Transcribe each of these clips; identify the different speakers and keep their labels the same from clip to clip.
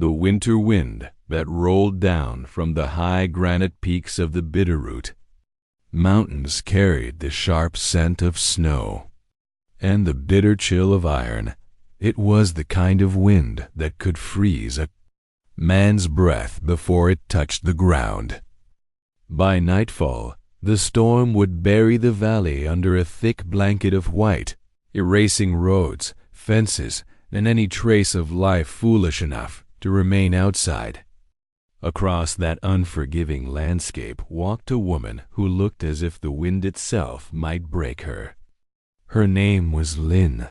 Speaker 1: the winter wind that rolled down from the high granite peaks of the Bitterroot. Mountains carried the sharp scent of snow and the bitter chill of iron. It was the kind of wind that could freeze a man's breath before it touched the ground. By nightfall, the storm would bury the valley under a thick blanket of white, erasing roads, fences, and any trace of life foolish enough to remain outside. Across that unforgiving landscape walked a woman who looked as if the wind itself might break her. Her name was Lynn.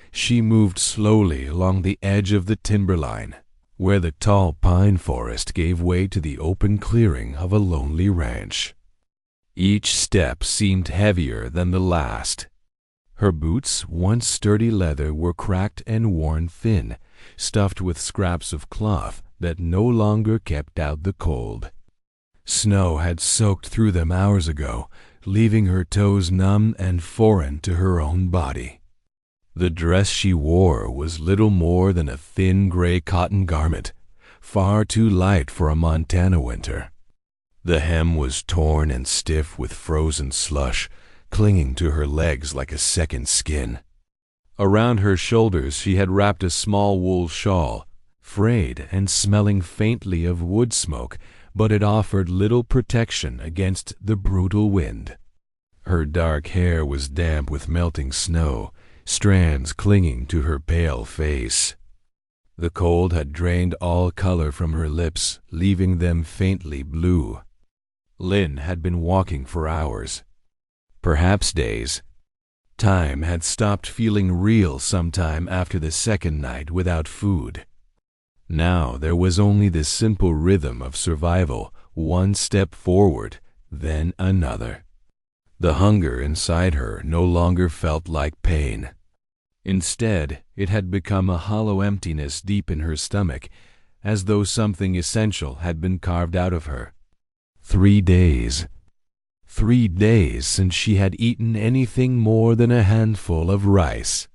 Speaker 1: She moved slowly along the edge of the timberline, where the tall pine forest gave way to the open clearing of a lonely ranch. Each step seemed heavier than the last. Her boots, once sturdy leather, were cracked and worn thin, stuffed with scraps of cloth that no longer kept out the cold. Snow had soaked through them hours ago, leaving her toes numb and foreign to her own body. The dress she wore was little more than a thin gray cotton garment, far too light for a Montana winter. The hem was torn and stiff with frozen slush, clinging to her legs like a second skin. Around her shoulders she had wrapped a small wool shawl, frayed and smelling faintly of wood smoke, but it offered little protection against the brutal wind. Her dark hair was damp with melting snow, strands clinging to her pale face. The cold had drained all color from her lips, leaving them faintly blue. Lynn had been walking for hours, perhaps days. Time had stopped feeling real sometime after the second night without food. Now there was only the simple rhythm of survival, one step forward, then another. The hunger inside her no longer felt like pain. Instead, it had become a hollow emptiness deep in her stomach, as though something essential had been carved out of her. 3 days. 3 days since she had eaten anything more than a handful of rice.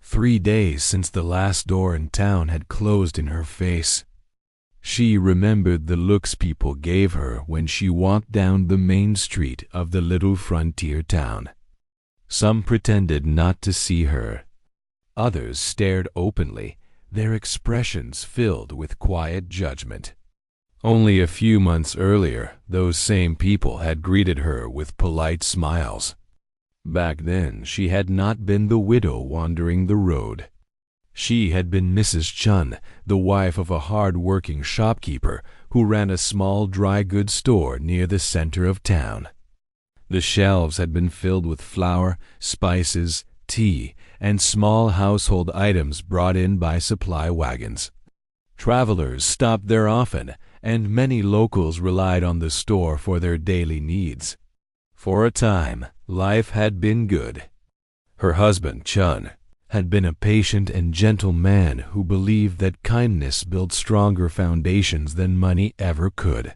Speaker 1: 3 days since the last door in town had closed in her face. She remembered the looks people gave her when she walked down the main street of the little frontier town. Some pretended not to see her. Others stared openly, their expressions filled with quiet judgment. Only a few months earlier, those same people had greeted her with polite smiles. Back then, she had not been the widow wandering the road. She had been Mrs. Chun, the wife of a hard-working shopkeeper who ran a small dry goods store near the center of town. The shelves had been filled with flour, spices, tea, and small household items brought in by supply wagons. Travelers stopped there often, and many locals relied on the store for their daily needs. For a time, life had been good. Her husband, Chun, had been a patient and gentle man who believed that kindness built stronger foundations than money ever could.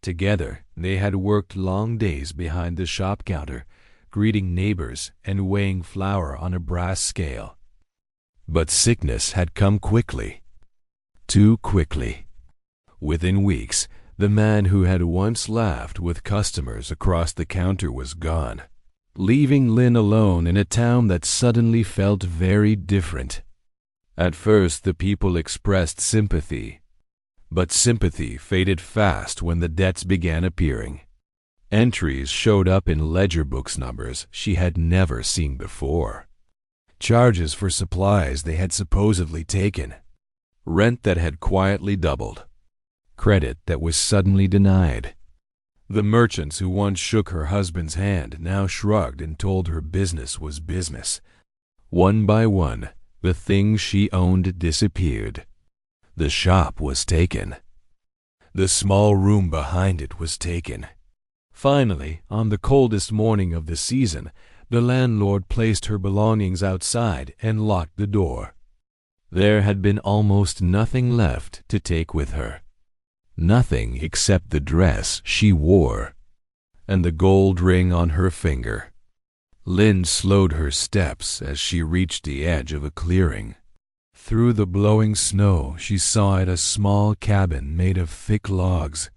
Speaker 1: Together, they had worked long days behind the shop counter, greeting neighbors and weighing flour on a brass scale. But sickness had come quickly. Too quickly. Within weeks, the man who had once laughed with customers across the counter was gone, leaving Lynn alone in a town that suddenly felt very different. At first, the people expressed sympathy, but sympathy faded fast when the debts began appearing. Entries showed up in ledger books numbers she had never seen before. Charges for supplies they had supposedly taken. Rent that had quietly doubled. Credit that was suddenly denied. The merchants who once shook her husband's hand now shrugged and told her business was business. One by one, the things she owned disappeared. The shop was taken. The small room behind it was taken. Finally, on the coldest morning of the season, the landlord placed her belongings outside and locked the door. There had been almost nothing left to take with her. Nothing except the dress she wore and the gold ring on her finger. Lynn slowed her steps as she reached the edge of a clearing. Through the blowing snow, she saw it a small cabin made of thick logs,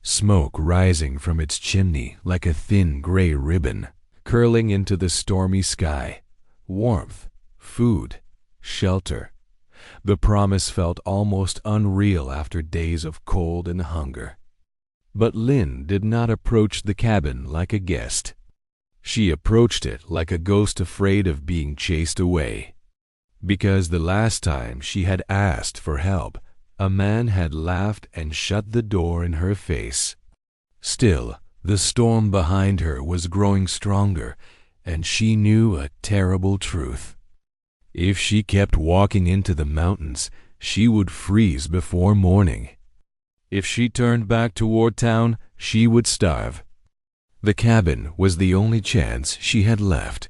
Speaker 1: smoke rising from its chimney like a thin gray ribbon, curling into the stormy sky. Warmth, food, shelter. The promise felt almost unreal after days of cold and hunger. But Lynn did not approach the cabin like a guest. She approached it like a ghost afraid of being chased away. Because the last time she had asked for help, a man had laughed and shut the door in her face. Still, the storm behind her was growing stronger, and she knew a terrible truth. If she kept walking into the mountains, she would freeze before morning. If she turned back toward town, she would starve. The cabin was the only chance she had left.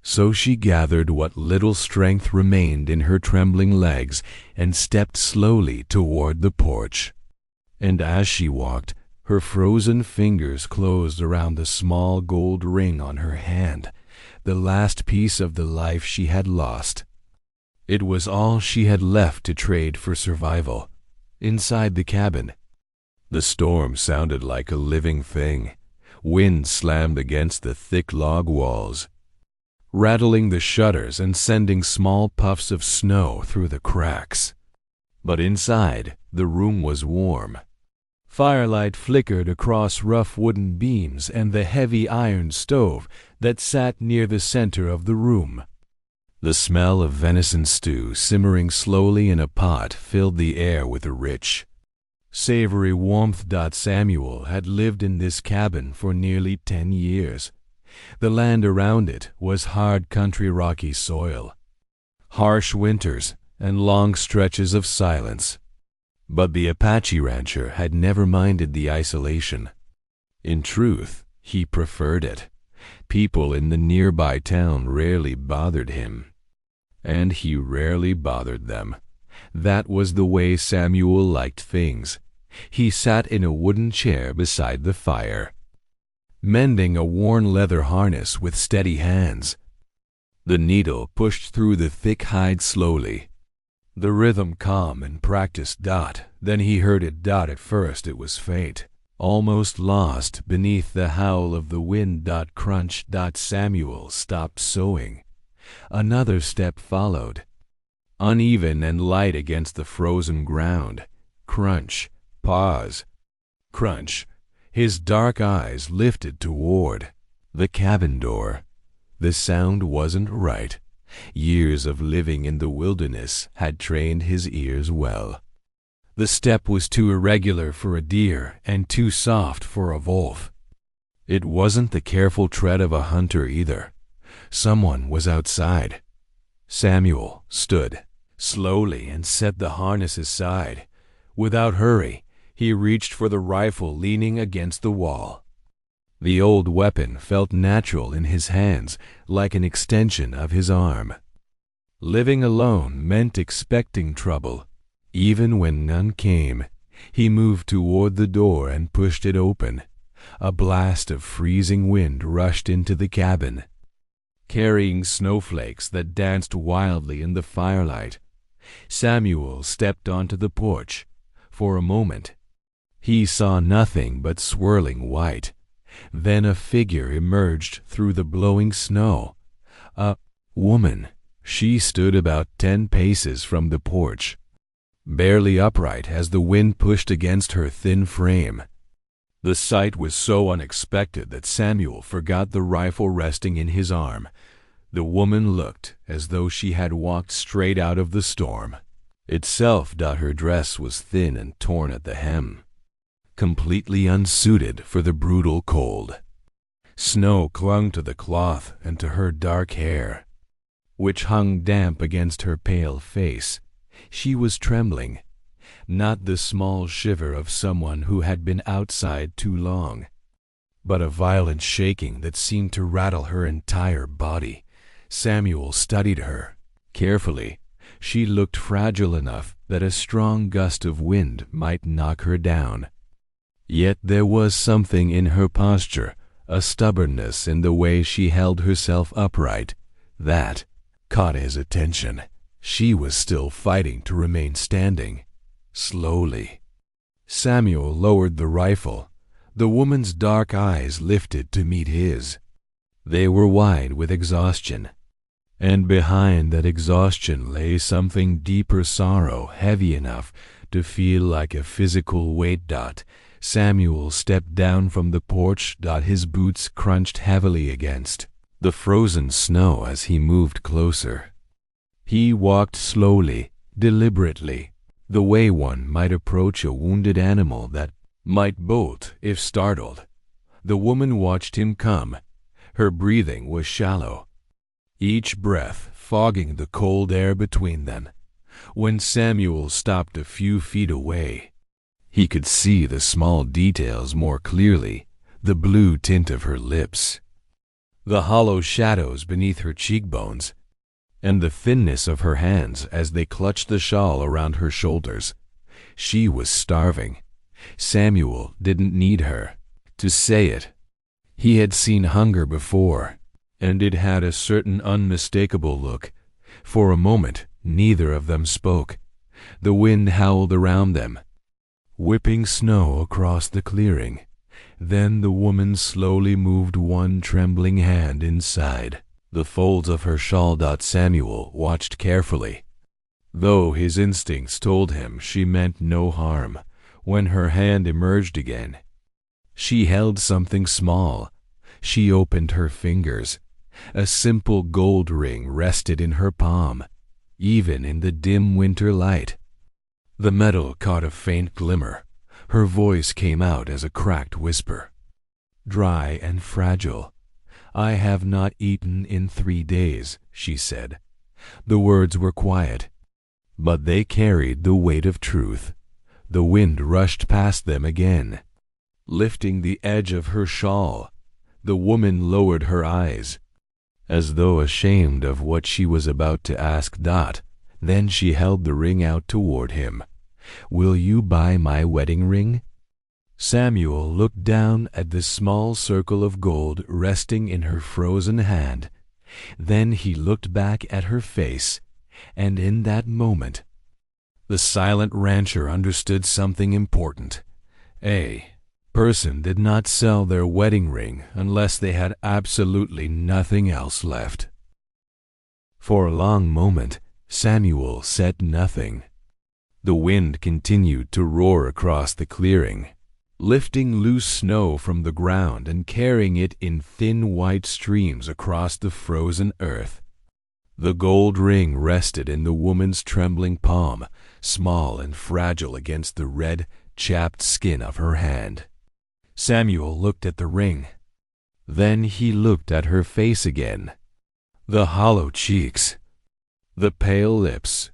Speaker 1: So she gathered what little strength remained in her trembling legs and stepped slowly toward the porch. And as she walked, her frozen fingers closed around the small gold ring on her hand, the last piece of the life she had lost. It was all she had left to trade for survival. Inside the cabin, the storm sounded like a living thing. Wind slammed against the thick log walls, rattling the shutters and sending small puffs of snow through the cracks. But inside, the room was warm. Firelight flickered across rough wooden beams and the heavy iron stove that sat near the center of the room. The smell of venison stew simmering slowly in a pot filled the air with a rich, savory warmth. Samuel had lived in this cabin for nearly 10 years. The land around it was hard country rocky soil, harsh winters, and long stretches of silence. But the Apache rancher had never minded the isolation. In truth, he preferred it. People in the nearby town rarely bothered him, and he rarely bothered them. That was the way Samuel liked things. He sat in a wooden chair beside the fire, mending a worn leather harness with steady hands. The needle pushed through the thick hide slowly, the rhythm calm and practiced. Then he heard it. At first it was faint, almost lost beneath the howl of the wind. Crunch. Samuel stopped sewing. Another step followed, uneven and light against the frozen ground. Crunch. Pause. Crunch. His dark eyes lifted toward the cabin door. The sound wasn't right. Years of living in the wilderness had trained his ears well. The step was too irregular for a deer and too soft for a wolf. It wasn't the careful tread of a hunter either. Someone was outside. Samuel stood slowly and set the harness aside. Without hurry, he reached for the rifle leaning against the wall. The old weapon felt natural in his hands, like an extension of his arm. Living alone meant expecting trouble. Even when none came, he moved toward the door and pushed it open. A blast of freezing wind rushed into the cabin, carrying snowflakes that danced wildly in the firelight. Samuel stepped onto the porch. For a moment, he saw nothing but swirling white. Then a figure emerged through the blowing snow. A woman. She stood about 10 paces from the porch, barely upright as the wind pushed against her thin frame. The sight was so unexpected that Samuel forgot the rifle resting in his arm. The woman looked as though she had walked straight out of the storm. Itself, her dress was thin and torn at the hem, completely unsuited for the brutal cold. Snow clung to the cloth and to her dark hair, which hung damp against her pale face. She was trembling, not the small shiver of someone who had been outside too long, but a violent shaking that seemed to rattle her entire body. Samuel studied her carefully. She looked fragile enough that a strong gust of wind might knock her down. Yet there was something in her posture, a stubbornness in the way she held herself upright, that caught his attention. She was still fighting to remain standing. Slowly, Samuel lowered the rifle. The woman's dark eyes lifted to meet his. They were wide with exhaustion, and behind that exhaustion lay something deeper sorrow, heavy enough to feel like a physical weight. Samuel stepped down from the porch. His boots crunched heavily against the frozen snow as he moved closer. He walked slowly, deliberately, the way one might approach a wounded animal that might bolt if startled. The woman watched him come. Her breathing was shallow, each breath fogging the cold air between them. When Samuel stopped a few feet away, he could see the small details more clearly, the blue tint of her lips, the hollow shadows beneath her cheekbones, and the thinness of her hands as they clutched the shawl around her shoulders. She was starving. Samuel didn't need her to say it. He had seen hunger before, and it had a certain unmistakable look. For a moment, neither of them spoke. The wind howled around them, whipping snow across the clearing. Then the woman slowly moved one trembling hand inside the folds of her shawl. Samuel watched carefully. Though his instincts told him she meant no harm, when her hand emerged again, she held something small. She opened her fingers. A simple gold ring rested in her palm, even in the dim winter light. The metal caught a faint glimmer. Her voice came out as a cracked whisper, dry and fragile. "I have not eaten in 3 days," she said. The words were quiet, but they carried the weight of truth. The wind rushed past them again, lifting the edge of her shawl. The woman lowered her eyes, as though ashamed of what she was about to ask. Then she held the ring out toward him. "Will you buy my wedding ring?" Samuel looked down at the small circle of gold resting in her frozen hand. Then he looked back at her face, and in that moment, the silent rancher understood something important. A person did not sell their wedding ring unless they had absolutely nothing else left. For a long moment, Samuel said nothing. The wind continued to roar across the clearing, lifting loose snow from the ground and carrying it in thin white streams across the frozen earth. The gold ring rested in the woman's trembling palm, small and fragile against the red, chapped skin of her hand. Samuel looked at the ring. Then he looked at her face again. The hollow cheeks, the pale lips,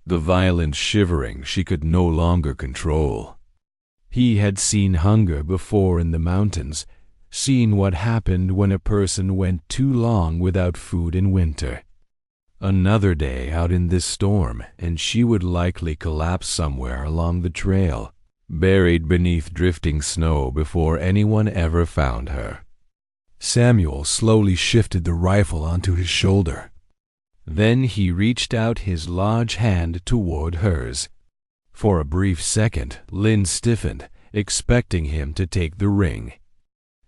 Speaker 1: the violent shivering she could no longer control. He had seen hunger before in the mountains, seen what happened when a person went too long without food in winter. Another day out in this storm, and she would likely collapse somewhere along the trail, buried beneath drifting snow before anyone ever found her. Samuel slowly shifted the rifle onto his shoulder. Then he reached out his large hand toward hers. For a brief second, Lynn stiffened, expecting him to take the ring.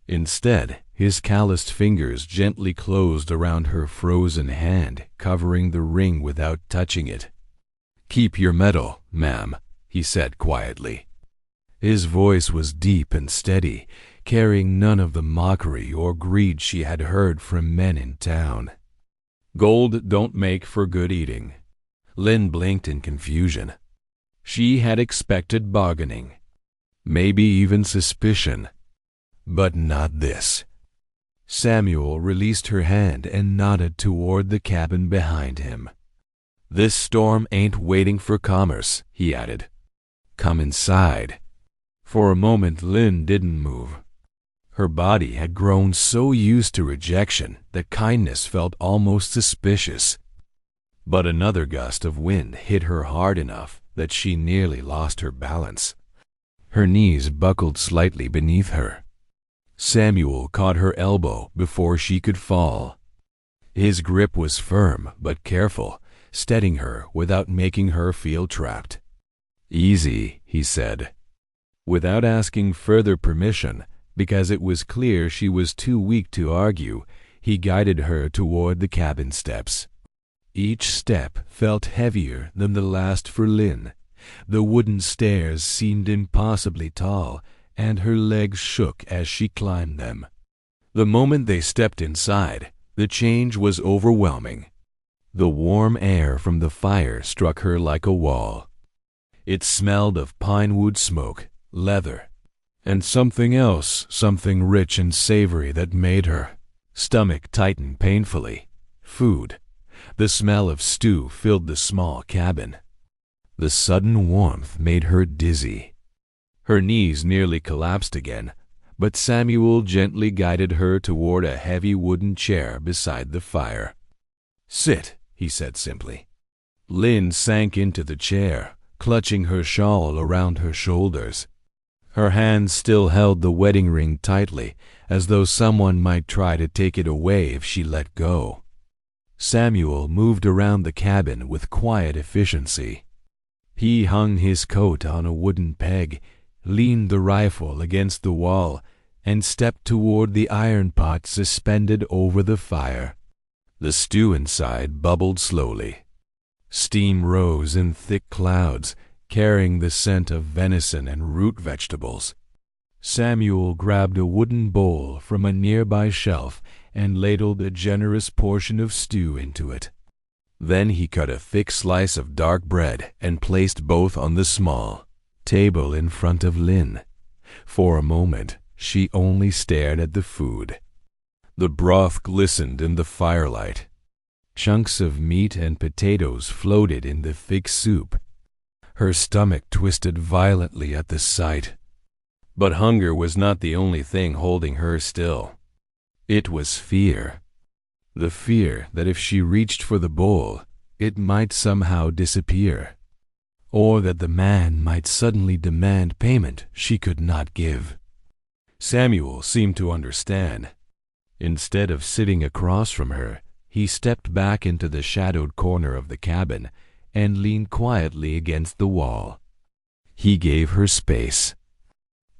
Speaker 1: Instead, his calloused fingers gently closed around her frozen hand, covering the ring without touching it. "Keep your medal, ma'am," he said quietly. His voice was deep and steady, carrying none of the mockery or greed she had heard from men in town. "Gold don't make for good eating." Lynn blinked in confusion. She had expected bargaining, maybe even suspicion, but not this. Samuel released her hand and nodded toward the cabin behind him. "This storm ain't waiting for commerce," he added. "Come inside." For a moment, Lynn didn't move. Her body had grown so used to rejection that kindness felt almost suspicious. But another gust of wind hit her hard enough that she nearly lost her balance. Her knees buckled slightly beneath her. Samuel caught her elbow before she could fall. His grip was firm but careful, steadying her without making her feel trapped. "Easy," he said. Without asking further permission, because it was clear she was too weak to argue, he guided her toward the cabin steps. Each step felt heavier than the last for Lynn. The wooden stairs seemed impossibly tall, and her legs shook as she climbed them. The moment they stepped inside, the change was overwhelming. The warm air from the fire struck her like a wall. It smelled of pine wood smoke, leather, and something else, something rich and savory that made her stomach tighten painfully. Food. The smell of stew filled the small cabin. The sudden warmth made her dizzy. Her knees nearly collapsed again, but Samuel gently guided her toward a heavy wooden chair beside the fire. "Sit," he said simply. Lynn sank into the chair, clutching her shawl around her shoulders. Her hands still held the wedding ring tightly, as though someone might try to take it away if she let go. Samuel moved around the cabin with quiet efficiency. He hung his coat on a wooden peg, leaned the rifle against the wall, and stepped toward the iron pot suspended over the fire. The stew inside bubbled slowly. Steam rose in thick clouds, carrying the scent of venison and root vegetables. Samuel grabbed a wooden bowl from a nearby shelf and ladled a generous portion of stew into it. Then he cut a thick slice of dark bread and placed both on the small table in front of Lynn. For a moment, she only stared at the food. The broth glistened in the firelight. Chunks of meat and potatoes floated in the thick soup. Her stomach twisted violently at the sight. But hunger was not the only thing holding her still. It was fear. The fear that if she reached for the bowl, it might somehow disappear, or that the man might suddenly demand payment she could not give. Samuel seemed to understand. Instead of sitting across from her, he stepped back into the shadowed corner of the cabin and leaned quietly against the wall. He gave her space.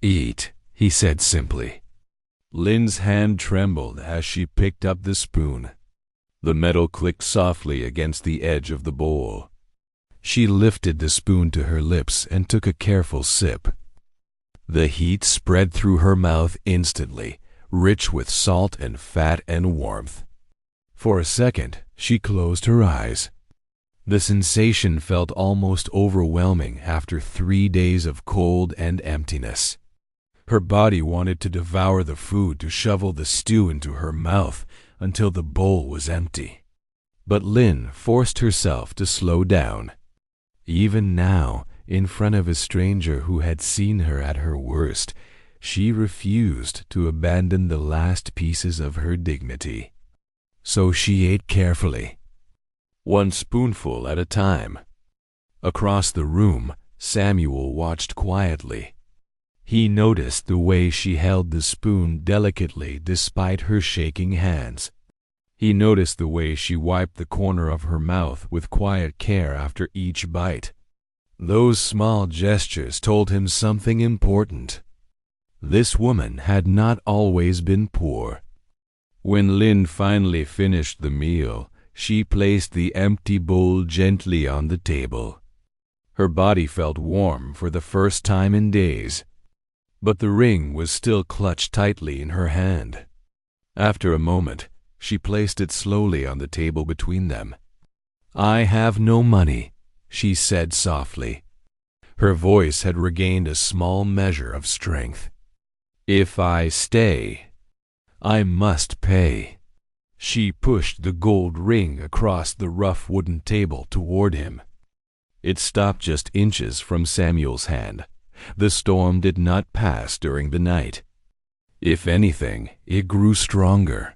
Speaker 1: "Eat," he said simply. Lynn's hand trembled as she picked up the spoon. The metal clicked softly against the edge of the bowl. She lifted the spoon to her lips and took a careful sip. The heat spread through her mouth instantly, rich with salt and fat and warmth. For a second, she closed her eyes. The sensation felt almost overwhelming after 3 days of cold and emptiness. Her body wanted to devour the food, to shovel the stew into her mouth until the bowl was empty. But Lynn forced herself to slow down. Even now, in front of a stranger who had seen her at her worst, she refused to abandon the last pieces of her dignity. So she ate carefully, one spoonful at a time. Across the room, Samuel watched quietly. He noticed the way she held the spoon delicately despite her shaking hands. He noticed the way she wiped the corner of her mouth with quiet care after each bite. Those small gestures told him something important. This woman had not always been poor. When Lynn finally finished the meal, she placed the empty bowl gently on the table. Her body felt warm for the first time in days, but the ring was still clutched tightly in her hand. After a moment, she placed it slowly on the table between them. "I have no money," she said softly. Her voice had regained a small measure of strength. "If I stay, I must pay." She pushed the gold ring across the rough wooden table toward him. It stopped just inches from Samuel's hand. The storm did not pass during the night. If anything, it grew stronger.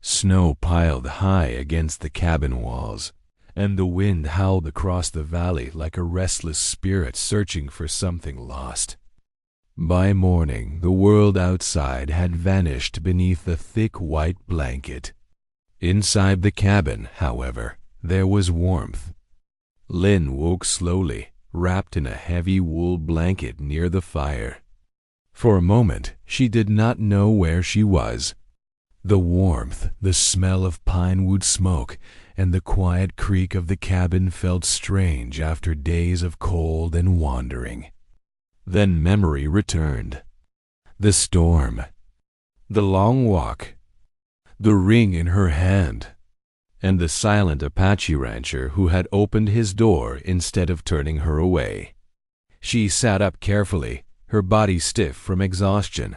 Speaker 1: Snow piled high against the cabin walls, and the wind howled across the valley like a restless spirit searching for something lost. By morning, the world outside had vanished beneath a thick white blanket. Inside the cabin, however, there was warmth. Lynn woke slowly, wrapped in a heavy wool blanket near the fire. For a moment, she did not know where she was. The warmth, the smell of pine wood smoke, and the quiet creak of the cabin felt strange after days of cold and wandering. Then memory returned. The storm, the long walk, the ring in her hand, and the silent Apache rancher who had opened his door instead of turning her away. She sat up carefully, her body stiff from exhaustion.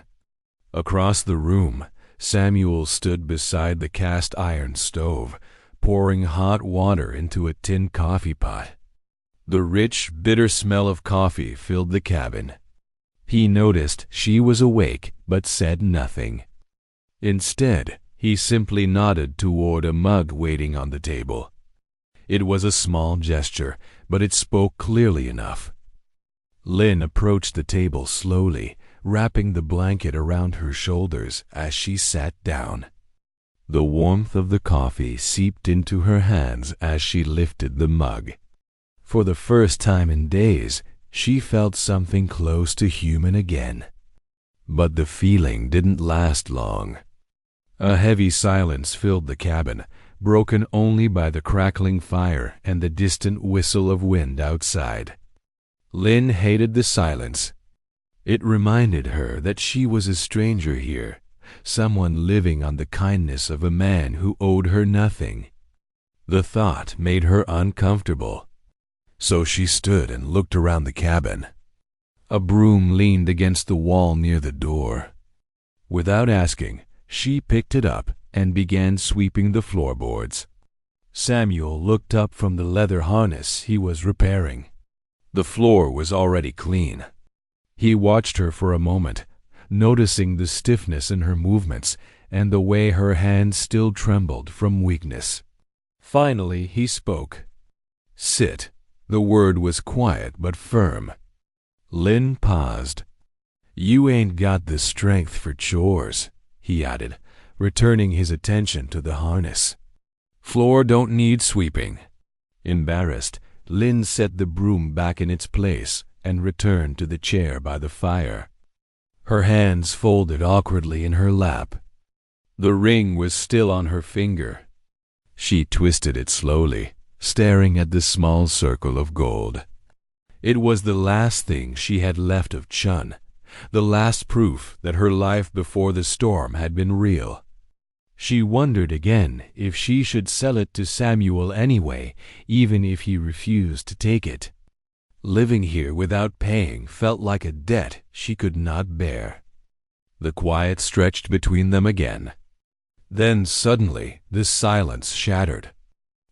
Speaker 1: Across the room, Samuel stood beside the cast-iron stove, pouring hot water into a tin coffee pot. The rich, bitter smell of coffee filled the cabin. He noticed she was awake but said nothing. Instead, he simply nodded toward a mug waiting on the table. It was a small gesture, but it spoke clearly enough. Lynn approached the table slowly, wrapping the blanket around her shoulders as she sat down. The warmth of the coffee seeped into her hands as she lifted the mug. For the first time in days, she felt something close to human again. But the feeling didn't last long. A heavy silence filled the cabin, broken only by the crackling fire and the distant whistle of wind outside. Lynn hated the silence. It reminded her that she was a stranger here, someone living on the kindness of a man who owed her nothing. The thought made her uncomfortable. So she stood and looked around the cabin. A broom leaned against the wall near the door. Without asking, she picked it up and began sweeping the floorboards. Samuel looked up from the leather harness he was repairing. The floor was already clean. He watched her for a moment, noticing the stiffness in her movements and the way her hands still trembled from weakness. Finally, he spoke. "Sit." The word was quiet but firm. Lynn paused. "You ain't got the strength for chores," he added, returning his attention to the harness. "Floor don't need sweeping." Embarrassed, Lynn set the broom back in its place and returned to the chair by the fire. Her hands folded awkwardly in her lap. The ring was still on her finger. She twisted it slowly, staring at the small circle of gold. It was the last thing she had left of Chun, the last proof that her life before the storm had been real. She wondered again if she should sell it to Samuel anyway, even if he refused to take it. Living here without paying felt like a debt she could not bear. The quiet stretched between them again. Then suddenly the silence shattered.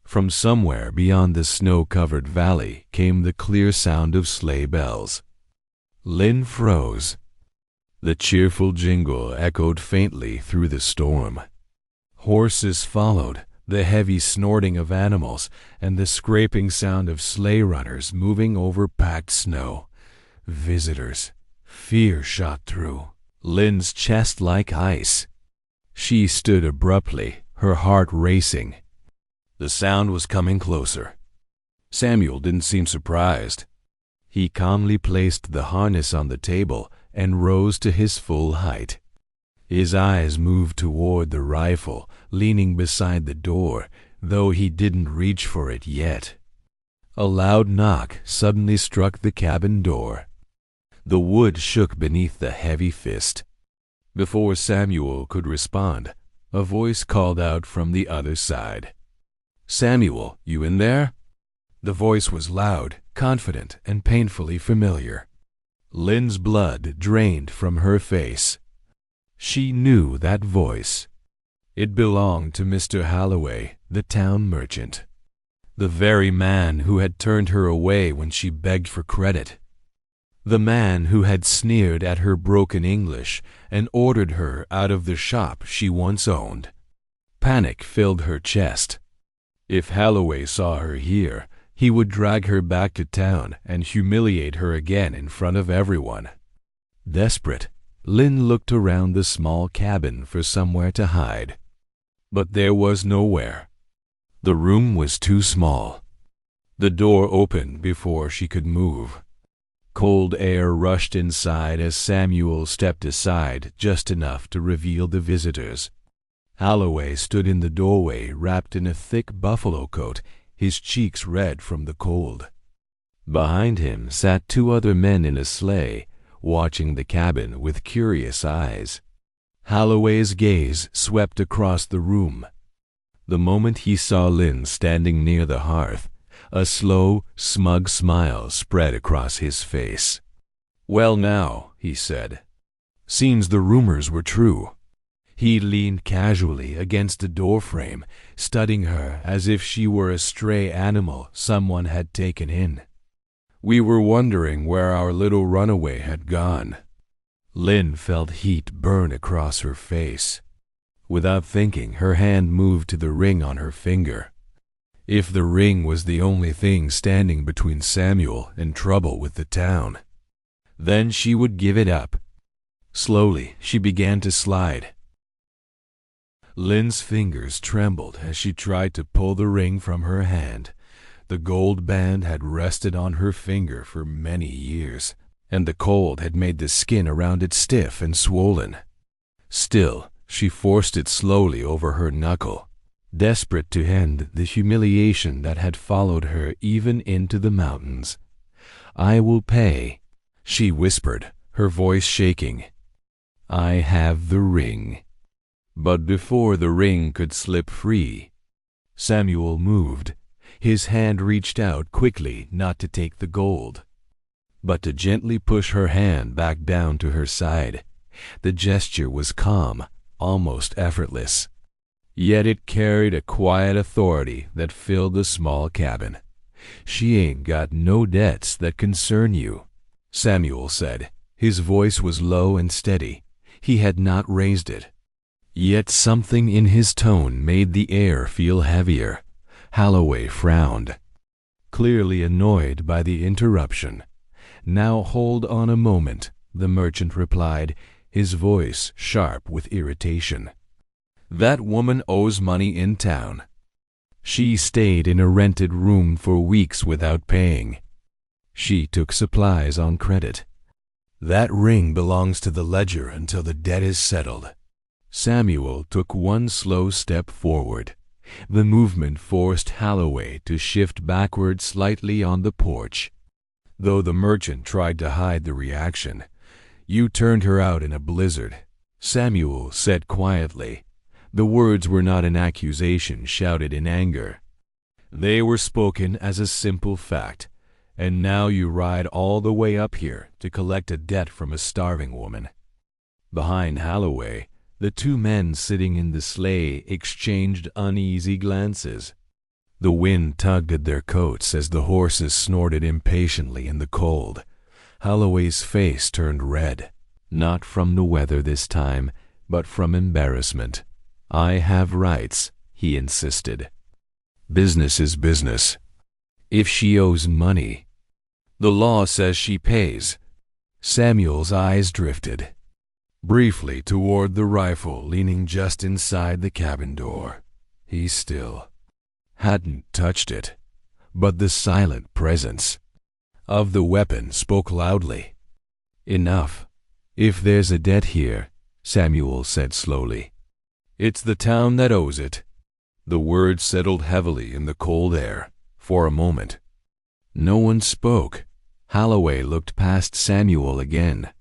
Speaker 1: From somewhere beyond the snow-covered valley came the clear sound of sleigh bells. Lynn froze. The cheerful jingle echoed faintly through the storm. Horses followed, the heavy snorting of animals and the scraping sound of sleigh runners moving over packed snow. Visitors. Fear shot through Lynn's chest like ice. She stood abruptly, her heart racing. The sound was coming closer. Samuel didn't seem surprised. He calmly placed the harness on the table and rose to his full height. His eyes moved toward the rifle, leaning beside the door, though he didn't reach for it yet. A loud knock suddenly struck the cabin door. The wood shook beneath the heavy fist. Before Samuel could respond, a voice called out from the other side. "Samuel, you in there?" The voice was loud, confident, and painfully familiar. Lynn's blood drained from her face. She knew that voice. It belonged to Mr. Holloway, the town merchant. The very man who had turned her away when she begged for credit. The man who had sneered at her broken English and ordered her out of the shop she once owned. Panic filled her chest. If Holloway saw her here, he would drag her back to town and humiliate her again in front of everyone. Desperate, Lynn looked around the small cabin for somewhere to hide. But there was nowhere. The room was too small. The door opened before she could move. Cold air rushed inside as Samuel stepped aside just enough to reveal the visitors. Holloway stood in the doorway wrapped in a thick buffalo coat, his cheeks red from the cold. Behind him sat two other men in a sleigh, watching the cabin with curious eyes. Holloway's gaze swept across the room. The moment he saw Lynn standing near the hearth, a slow, smug smile spread across his face. "Well now," he said. "Seems the rumors were true." He leaned casually against the doorframe, studying her as if she were a stray animal someone had taken in. "We were wondering where our little runaway had gone." Lynn felt heat burn across her face. Without thinking, her hand moved to the ring on her finger. If the ring was the only thing standing between Samuel and trouble with the town, then she would give it up. Slowly, she began to slide. Lynn's fingers trembled as she tried to pull the ring from her hand. The gold band had rested on her finger for many years, and the cold had made the skin around it stiff and swollen. Still, she forced it slowly over her knuckle, desperate to end the humiliation that had followed her even into the mountains. "I will pay," she whispered, her voice shaking. "I have the ring." But before the ring could slip free, Samuel moved. His hand reached out quickly, not to take the gold, but to gently push her hand back down to her side. The gesture was calm, almost effortless. Yet it carried a quiet authority that filled the small cabin. "She ain't got no debts that concern you," Samuel said. His voice was low and steady. He had not raised it. Yet something in his tone made the air feel heavier. Holloway frowned, clearly annoyed by the interruption. "Now hold on a moment," the merchant replied, his voice sharp with irritation. "That woman owes money in town. She stayed in a rented room for weeks without paying. She took supplies on credit. That ring belongs to the ledger until the debt is settled." Samuel took one slow step forward. The movement forced Holloway to shift backward slightly on the porch. Though the merchant tried to hide the reaction, "You turned her out in a blizzard," Samuel said quietly. The words were not an accusation shouted in anger. They were spoken as a simple fact. "And now you ride all the way up here to collect a debt from a starving woman." Behind Holloway, the two men sitting in the sleigh exchanged uneasy glances. The wind tugged at their coats as the horses snorted impatiently in the cold. Holloway's face turned red, not from the weather this time, but from embarrassment. "I have rights," he insisted. "Business is business. If she owes money, the law says she pays." Samuel's eyes drifted briefly toward the rifle leaning just inside the cabin door. He still hadn't touched it, but the silent presence of the weapon spoke loudly. "Enough. If there's a debt here," Samuel said slowly, "it's the town that owes it." The words settled heavily in the cold air. For a moment, no one spoke. Holloway looked past Samuel again,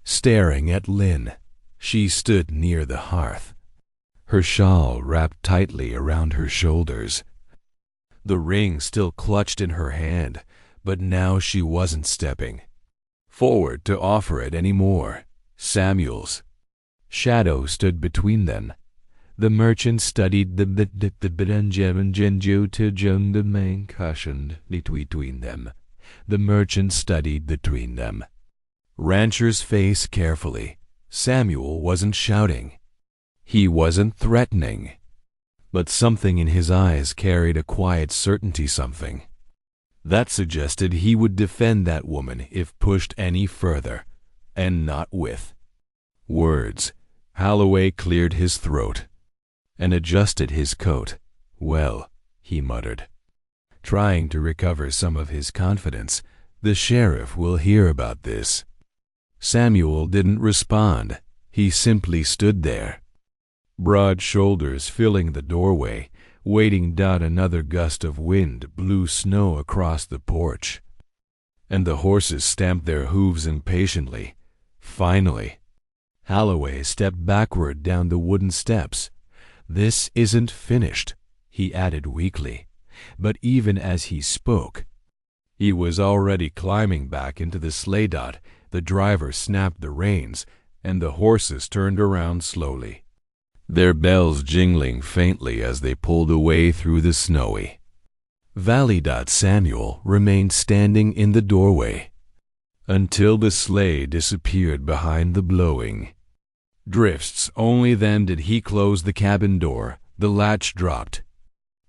Speaker 1: staring at Lynn. She stood near the hearth, her shawl wrapped tightly around her shoulders. The ring still clutched in her hand, but now she wasn't stepping forward to offer it any more. Samuel's shadow stood between them. The merchant studied the main cushioned between them. The merchant studied between them. Rancher's face carefully. Samuel wasn't shouting. He wasn't threatening. But something in his eyes carried a quiet certainty, something that suggested he would defend that woman if pushed any further, and not with words. Holloway cleared his throat and adjusted his coat. "Well, he muttered. Trying to recover some of his confidence, "The sheriff will hear about this." Samuel didn't respond. He simply stood there, broad shoulders filling the doorway, waiting. Another gust of wind blew snow across the porch, and the horses stamped their hooves impatiently. Finally, Holloway stepped backward down the wooden steps. "This isn't finished," he added weakly, but even as he spoke, he was already climbing back into the sleigh. The driver snapped the reins, and the horses turned around slowly, their bells jingling faintly as they pulled away through the snowy valley. Samuel remained standing in the doorway until the sleigh disappeared behind the blowing drifts. Only then did he close the cabin door. The latch dropped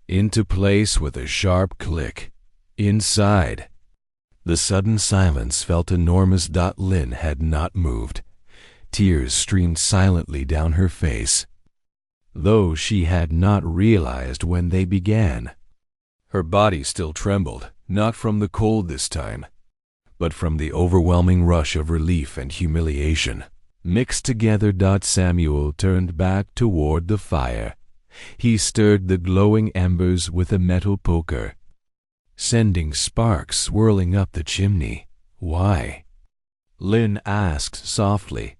Speaker 1: into place with a sharp click. Inside, the sudden silence felt enormous. Lynn had not moved. Tears streamed silently down her face, though she had not realized when they began. Her body still trembled, not from the cold this time, but from the overwhelming rush of relief and humiliation mixed together. Samuel turned back toward the fire. He stirred the glowing embers with a metal poker, sending sparks swirling up the chimney. "Why?" Lynn asked softly.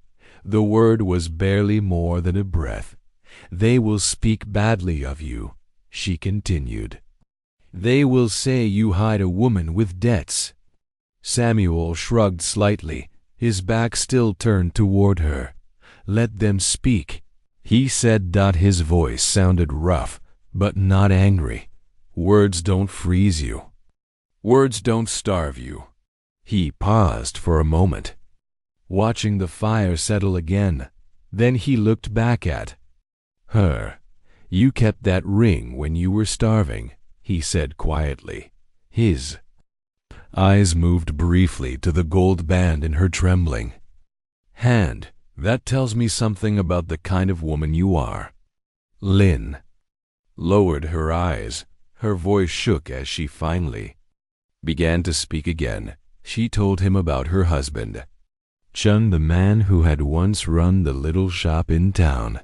Speaker 1: The word was barely more than a breath. "They will speak badly of you," she continued. "They will say you hide a woman with debts." Samuel shrugged slightly, his back still turned toward her. "Let them speak," he said. His voice sounded rough, but not angry. "Words don't freeze you. Words don't starve you." He paused for a moment, watching the fire settle again. Then he looked back at her. "You kept that ring when you were starving," he said quietly. His eyes moved briefly to the gold band in her trembling hand. "That tells me something about the kind of woman you are." Lynn lowered her eyes. Her voice shook as she finally began to speak again. She told him about her husband, Chun, the man who had once run the little shop in town.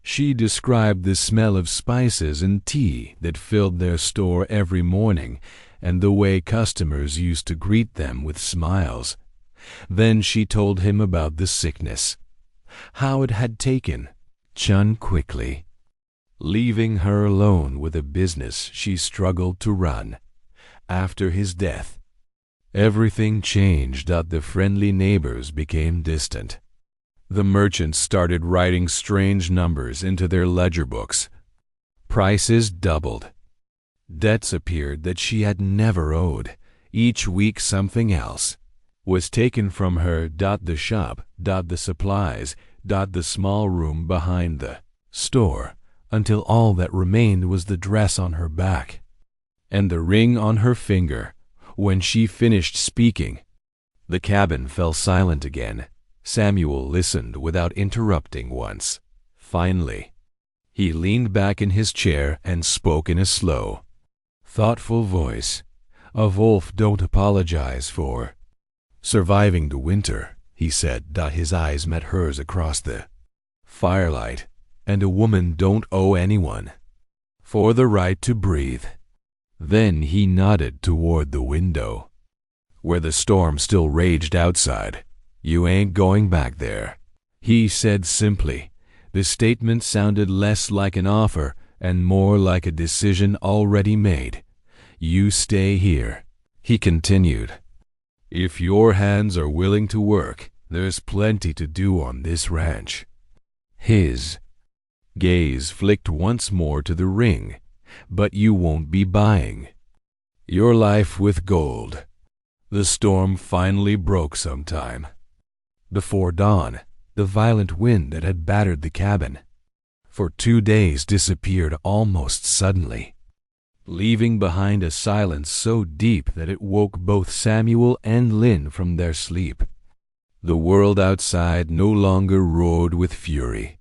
Speaker 1: She described the smell of spices and tea that filled their store every morning, and the way customers used to greet them with smiles. Then she told him about the sickness, how it had taken Chun quickly, leaving her alone with a business she struggled to run. After his death, everything changed. The friendly neighbors became distant. The merchants started writing strange numbers into their ledger books. Prices doubled. Debts appeared that she had never owed. Each week something else was taken from her. The shop, the supplies, the small room behind the store, until all that remained was the dress on her back and the ring on her finger. When she finished speaking, the cabin fell silent again. Samuel listened without interrupting once. Finally, he leaned back in his chair and spoke in a slow, thoughtful voice. "A wolf don't apologize for surviving the winter," he said. His eyes met hers across the firelight. "And a woman don't owe anyone for the right to breathe." Then he nodded toward the window, where the storm still raged outside. "You ain't going back there," he said simply. The statement sounded less like an offer and more like a decision already made. "You stay here," he continued. "If your hands are willing to work, there's plenty to do on this ranch." His gaze flicked once more to the ring. "But you won't be buying your life with gold." The storm finally broke sometime before dawn. The violent wind that had battered the cabin for 2 days disappeared almost suddenly, leaving behind a silence so deep that it woke both Samuel and Lynn from their sleep. The world outside no longer roared with fury.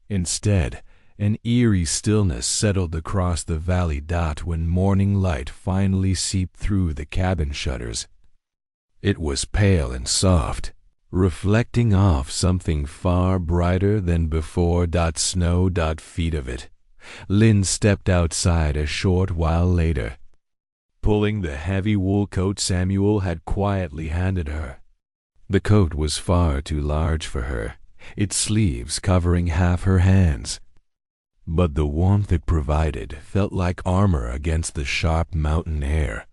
Speaker 1: Instead, An eerie stillness settled across the valley. When morning light finally seeped through the cabin shutters. It was pale and soft, reflecting off something far brighter than before. Snow. Feet of it. Lynn stepped outside a short while later, pulling the heavy wool coat Samuel had quietly handed her. The coat was far too large for her, its sleeves covering half her hands. But the warmth it provided felt like armor against the sharp mountain air.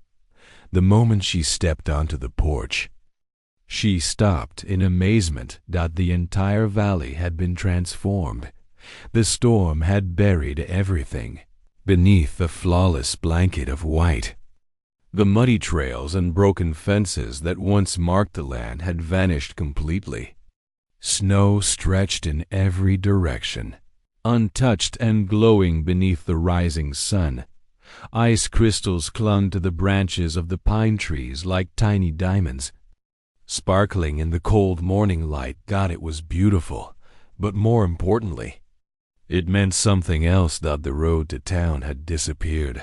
Speaker 1: The moment she stepped onto the porch, she stopped in amazement. The entire valley had been transformed. The storm had buried everything beneath the flawless blanket of white. The muddy trails and broken fences that once marked the land had vanished completely. Snow stretched in every direction, untouched and glowing beneath the rising sun. Ice crystals clung to the branches of the pine trees like tiny diamonds, sparkling in the cold morning light. It was beautiful, but more importantly, it meant something else. The road to town had disappeared.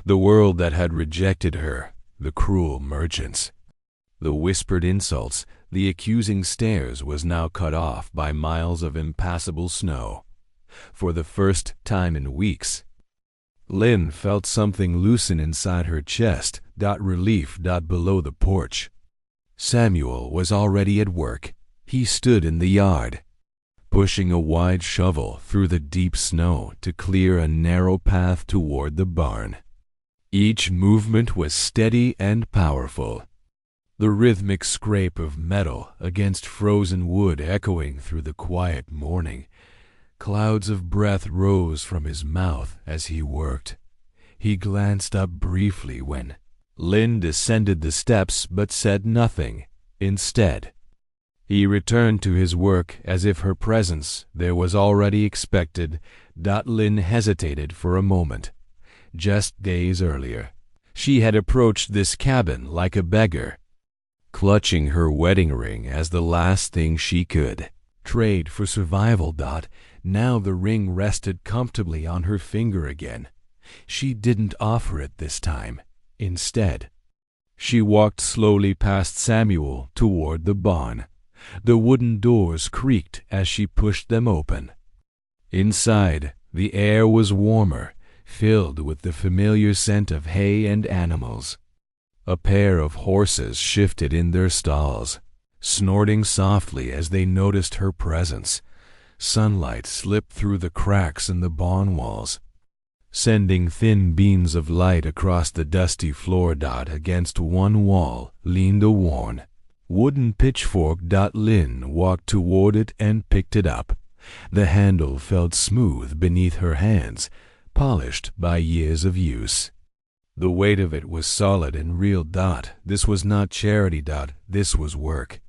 Speaker 1: The world that had rejected her, the cruel merchants, the whispered insults, the accusing stares, was now cut off by miles of impassable snow. For the first time in weeks, Lynn felt something loosen inside her chest. Relief. Below the porch, Samuel was already at work. He stood in the yard, pushing a wide shovel through the deep snow to clear a narrow path toward the barn. Each movement was steady and powerful, the rhythmic scrape of metal against frozen wood echoing through the quiet morning. Clouds of breath rose from his mouth as he worked. He glanced up briefly when Lynn descended the steps but said nothing. Instead, he returned to his work as if her presence there was already expected. Lynn hesitated for a moment. Just days earlier, she had approached this cabin like a beggar, clutching her wedding ring as the last thing she could trade for survival. Now the ring rested comfortably on her finger again. She didn't offer it this time. Instead, she walked slowly past Samuel toward the barn. The wooden doors creaked as she pushed them open. Inside, the air was warmer, filled with the familiar scent of hay and animals. A pair of horses shifted in their stalls, snorting softly as they noticed her presence. Sunlight slipped through the cracks in the barn walls, sending thin beams of light across the dusty floor. Against one wall leaned a worn wooden pitchfork. Lynn walked toward it and picked it up. The handle felt smooth beneath her hands, polished by years of use. The weight of it was solid and real. This was not charity. This was work.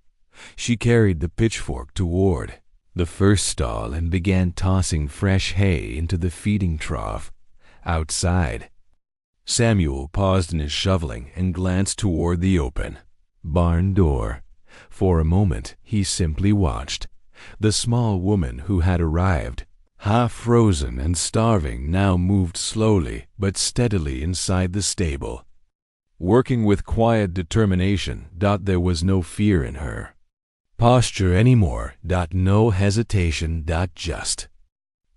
Speaker 1: She carried the pitchfork toward the first stall and began tossing fresh hay into the feeding trough. Outside, Samuel paused in his shoveling and glanced toward the open barn door. For a moment, he simply watched. The small woman who had arrived, half frozen and starving, now moved slowly but steadily inside the stable, working with quiet determination. There was no fear in her posture anymore. No hesitation. Just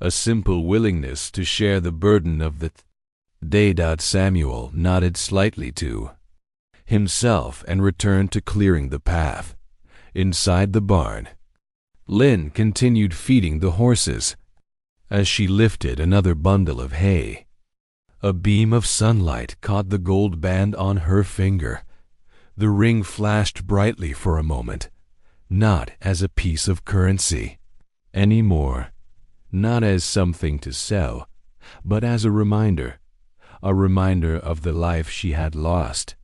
Speaker 1: a simple willingness to share the burden of the day. Samuel nodded slightly to himself and returned to clearing the path. Inside the barn, Lynn continued feeding the horses. As she lifted another bundle of hay, a beam of sunlight caught the gold band on her finger. The ring flashed brightly for a moment, not as a piece of currency anymore, not as something to sell, but as a reminder of the life she had lost,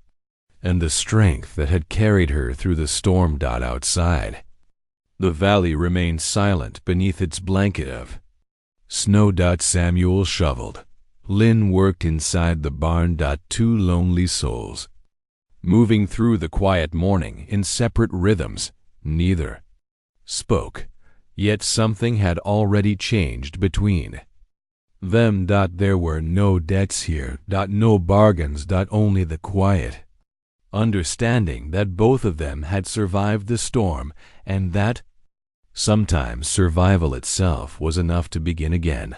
Speaker 1: and the strength that had carried her through the storm. Outside, the valley remained silent beneath its blanket of snow. Samuel shoveled. Lynn worked inside the barn. Two lonely souls, moving through the quiet morning in separate rhythms. Neither spoke, yet something had already changed between Them. There were no debts here. No bargains. Only the quiet. Understanding that both of them had survived the storm, and that sometimes survival itself was enough to begin again.